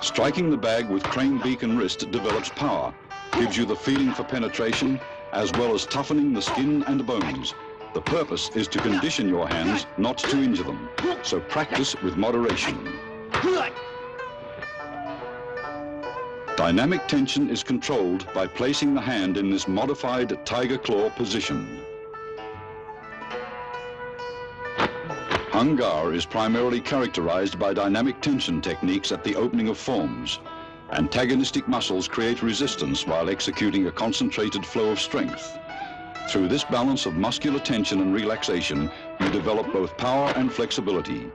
Striking the bag with crane beak and wrist develops power, gives you the feeling for penetration, as well as toughening the skin and bones. The purpose is to condition your hands not to injure them, so practice with moderation. Dynamic tension is controlled by placing the hand in this modified tiger claw position. Hung Gar is primarily characterized by dynamic tension techniques at the opening of forms. Antagonistic muscles create resistance while executing a concentrated flow of strength. Through this balance of muscular tension and relaxation, you develop both power and flexibility.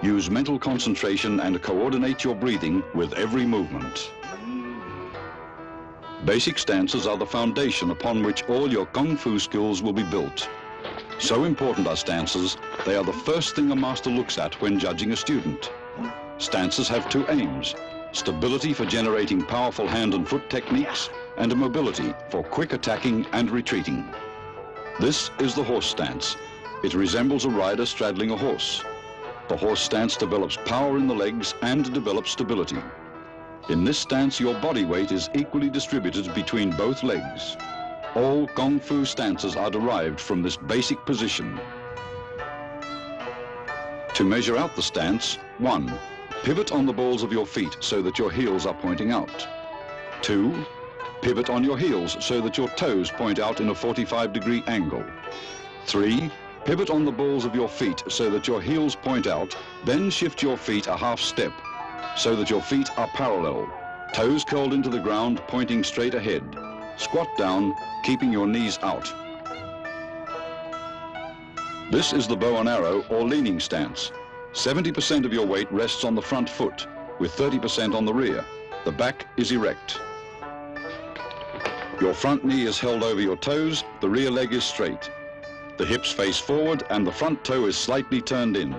Use mental concentration and coordinate your breathing with every movement. Basic stances are the foundation upon which all your Kung Fu skills will be built. So important are stances, they are the first thing a master looks at when judging a student. Stances have two aims: stability for generating powerful hand and foot techniques, and mobility for quick attacking and retreating. This is the horse stance. It resembles a rider straddling a horse. The horse stance develops power in the legs and develops stability. In this stance, your body weight is equally distributed between both legs. All Kung Fu stances are derived from this basic position. To measure out the stance, 1. Pivot on the balls of your feet so that your heels are pointing out. 2. Pivot on your heels so that your toes point out in a 45-degree angle. 3. Pivot on the balls of your feet so that your heels point out, then shift your feet a half step so that your feet are parallel, toes curled into the ground, pointing straight ahead. Squat down, keeping your knees out. This is the bow and arrow or leaning stance. 70% of your weight rests on the front foot, with 30% on the rear. The back is erect. Your front knee is held over your toes, the rear leg is straight. The hips face forward and the front toe is slightly turned in.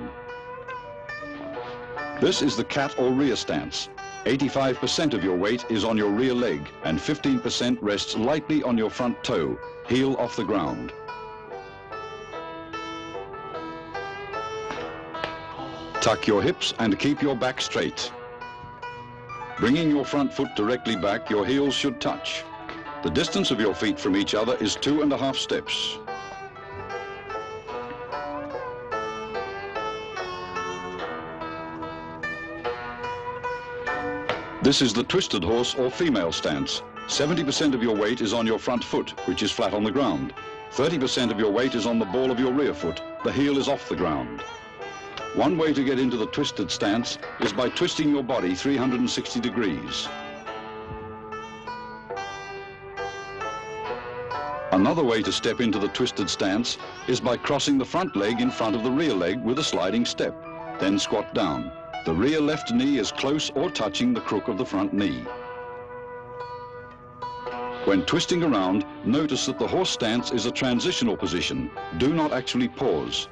This is the cat or rear stance. 85% of your weight is on your rear leg and 15% rests lightly on your front toe, heel off the ground. Tuck your hips and keep your back straight. Bringing your front foot directly back, your heels should touch. The distance of your feet from each other is 2.5 steps. This is the twisted horse or female stance. 70% of your weight is on your front foot, which is flat on the ground. 30% of your weight is on the ball of your rear foot. The heel is off the ground. One way to get into the twisted stance is by twisting your body 360 degrees. Another way to step into the twisted stance is by crossing the front leg in front of the rear leg with a sliding step, then squat down. The rear left knee is close or touching the crook of the front knee. When twisting around, notice that the horse stance is a transitional position. Do not actually pause.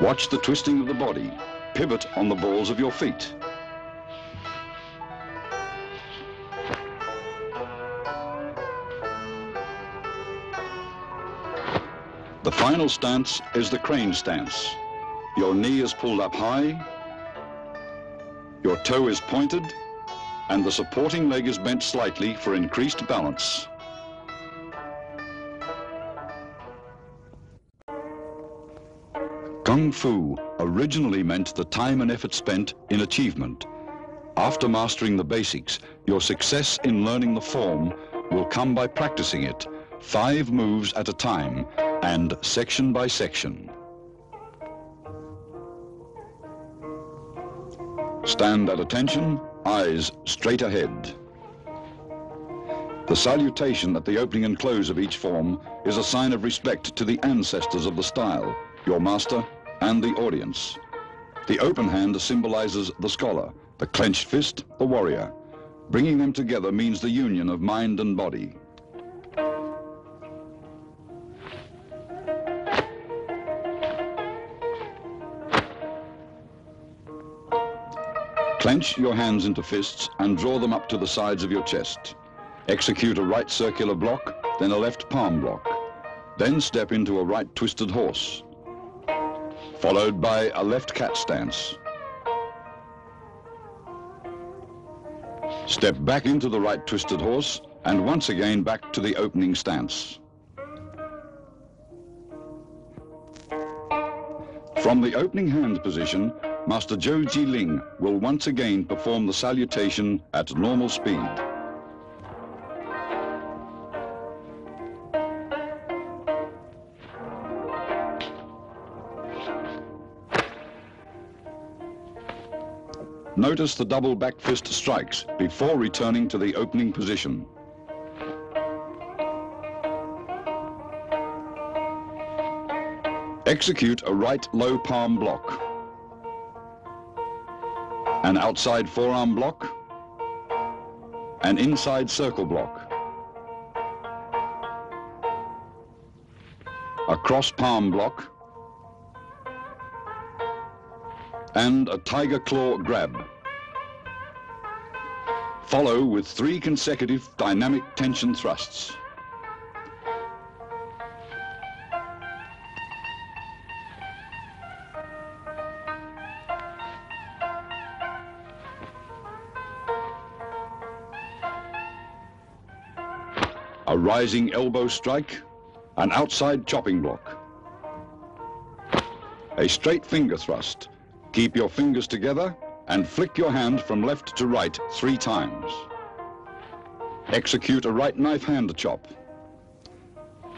Watch the twisting of the body. Pivot on the balls of your feet. The final stance is the crane stance. Your knee is pulled up high, your toe is pointed, and the supporting leg is bent slightly for increased balance. Kung Fu originally meant the time and effort spent in achievement. After mastering the basics, your success in learning the form will come by practicing it, 5 moves at a time, and section by section. Stand at attention, eyes straight ahead. The salutation at the opening and close of each form is a sign of respect to the ancestors of the style, your master and the audience. The open hand symbolizes the scholar, the clenched fist, the warrior. Bringing them together means the union of mind and body. Clench your hands into fists and draw them up to the sides of your chest. Execute a right circular block, then a left palm block. Then step into a right twisted horse. followed by a left cat stance. Step back into the right twisted horse and once again back to the opening stance. From the opening hand position, Master Chiu Chi Ling will once again perform the salutation at normal speed. Notice the double back fist strikes before returning to the opening position. Execute a right low palm block, an outside forearm block, an inside circle block, a cross palm block, and a tiger claw grab. Follow with 3 consecutive dynamic tension thrusts. A rising elbow strike, an outside chopping block. A straight finger thrust. Keep your fingers together and flick your hand from left to right 3 times. Execute a right knife hand chop.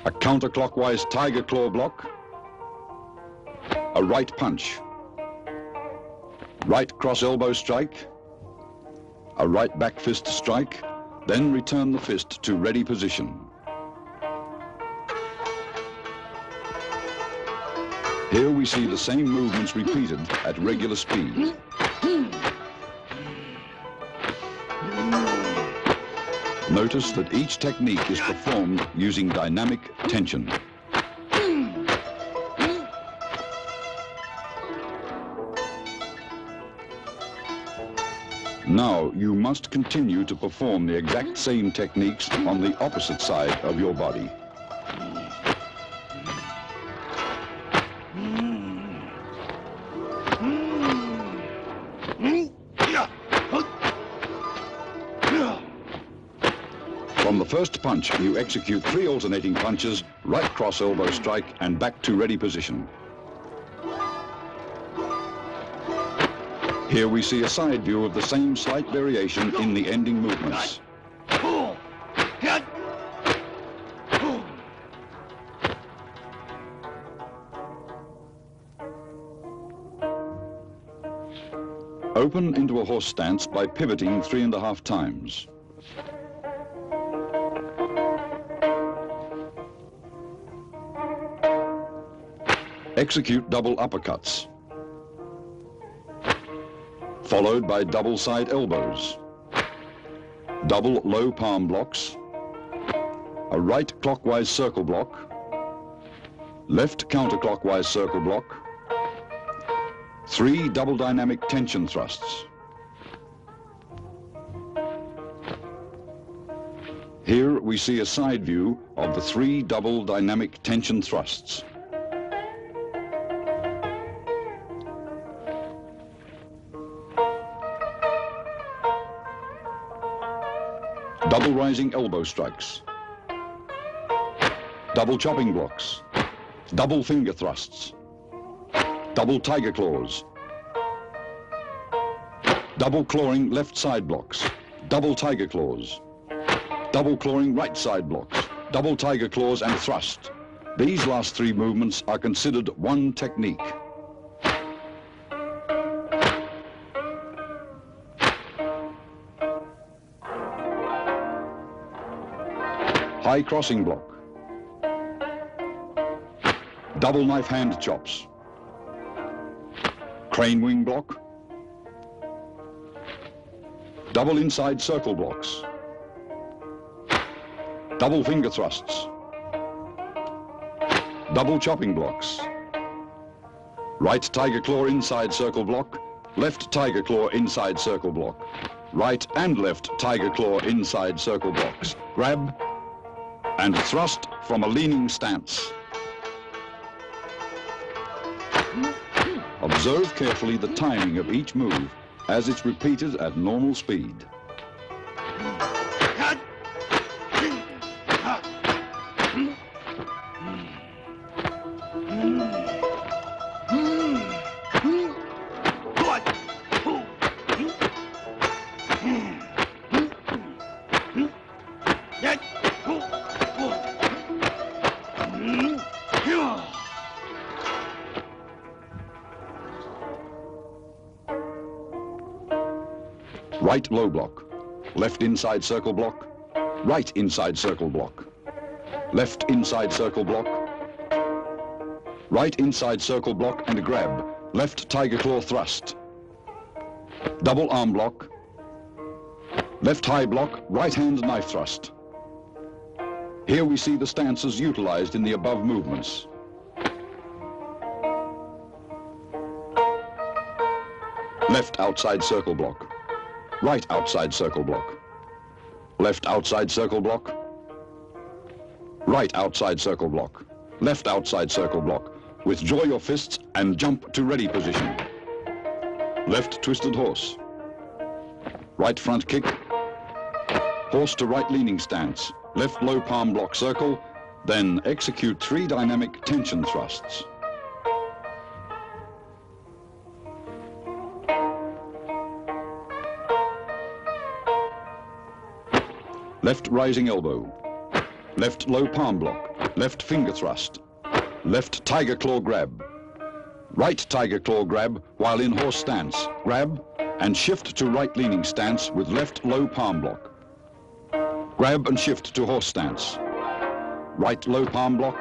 A counterclockwise tiger claw block. A right punch. Right cross elbow strike. A right back fist strike. Then return the fist to ready position. Here we see the same movements repeated at regular speed. Notice that each technique is performed using dynamic tension. Now you must continue to perform the exact same techniques on the opposite side of your body. From the first punch, you execute 3 alternating punches, right cross elbow strike, and back to ready position. Here we see a side view of the same slight variation in the ending movements. Open into a horse stance by pivoting 3.5 times. Execute double uppercuts, followed by double side elbows, double low palm blocks, a right clockwise circle block, left counterclockwise circle block, 3 double dynamic tension thrusts. Here we see a side view of the 3 double dynamic tension thrusts. Double rising elbow strikes, double chopping blocks, double finger thrusts, double tiger claws, double clawing left side blocks, double tiger claws, double clawing right side blocks, double tiger claws and thrust. These last 3 movements are considered one technique. High crossing block, double knife hand chops, crane wing block, double inside circle blocks, double finger thrusts, double chopping blocks, right tiger claw inside circle block, left tiger claw inside circle block, right and left tiger claw inside circle blocks, grab and thrust from a leaning stance. Observe carefully the timing of each move as it's repeated at normal speed. Right low block, left inside circle block, right inside circle block, left inside circle block, right inside circle block and grab, left tiger claw thrust, double arm block, left high block, right hand knife thrust. Here we see the stances utilized in the above movements. Left outside circle block. Right outside circle block. Left outside circle block. Right outside circle block. Left outside circle block. Withdraw your fists and jump to ready position. Left twisted horse. Right front kick. Horse to right leaning stance. Left low palm block circle. Then execute 3 dynamic tension thrusts. Left rising elbow, left low palm block, left finger thrust, left tiger claw grab, right tiger claw grab while in horse stance, grab and shift to right leaning stance with left low palm block. Grab and shift to horse stance, right low palm block,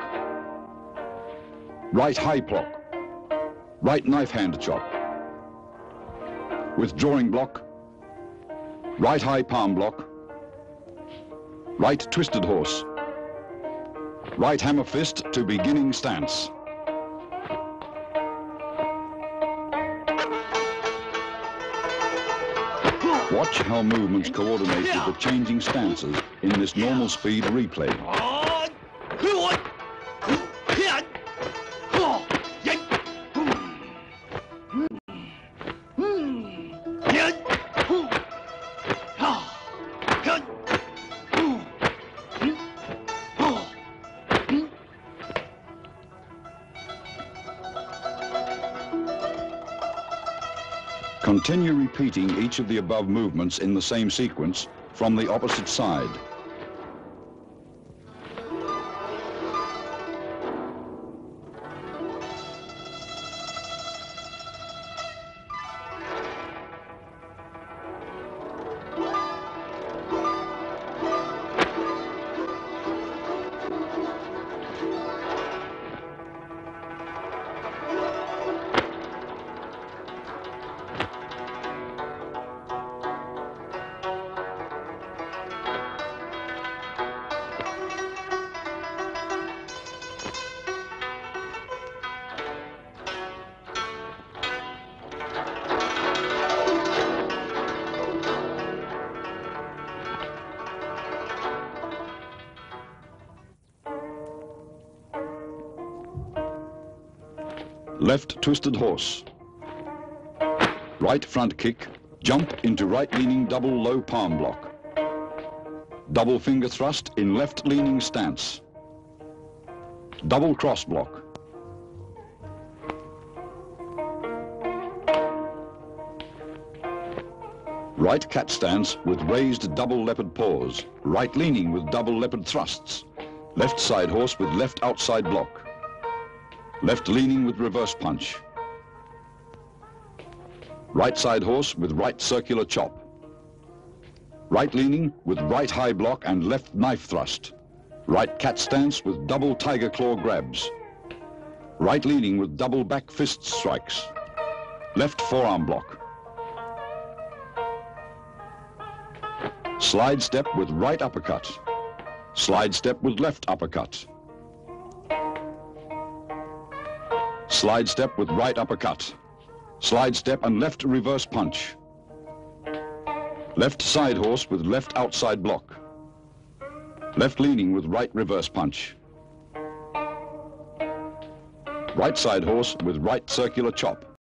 right high block, right knife hand chop, withdrawing block, right high palm block, right twisted horse. Right hammer fist to beginning stance. Watch how movements coordinate with the changing stances in this normal speed replay. Continue repeating each of the above movements in the same sequence from the opposite side. Left twisted horse. Right front kick, jump into right leaning double low palm block. Double finger thrust in left leaning stance. Double cross block. Right cat stance with raised double leopard paws. Right leaning with double leopard thrusts. Left side horse with left outside block. Left leaning with reverse punch. Right side horse with right circular chop. Right leaning with right high block and left knife thrust. Right cat stance with double tiger claw grabs. Right leaning with double back fist strikes. Left forearm block. Slide step with right uppercut. Slide step with left uppercut. Slide step with right uppercut. Slide step and left reverse punch. Left side horse with left outside block. Left leaning with right reverse punch. Right side horse with right circular chop.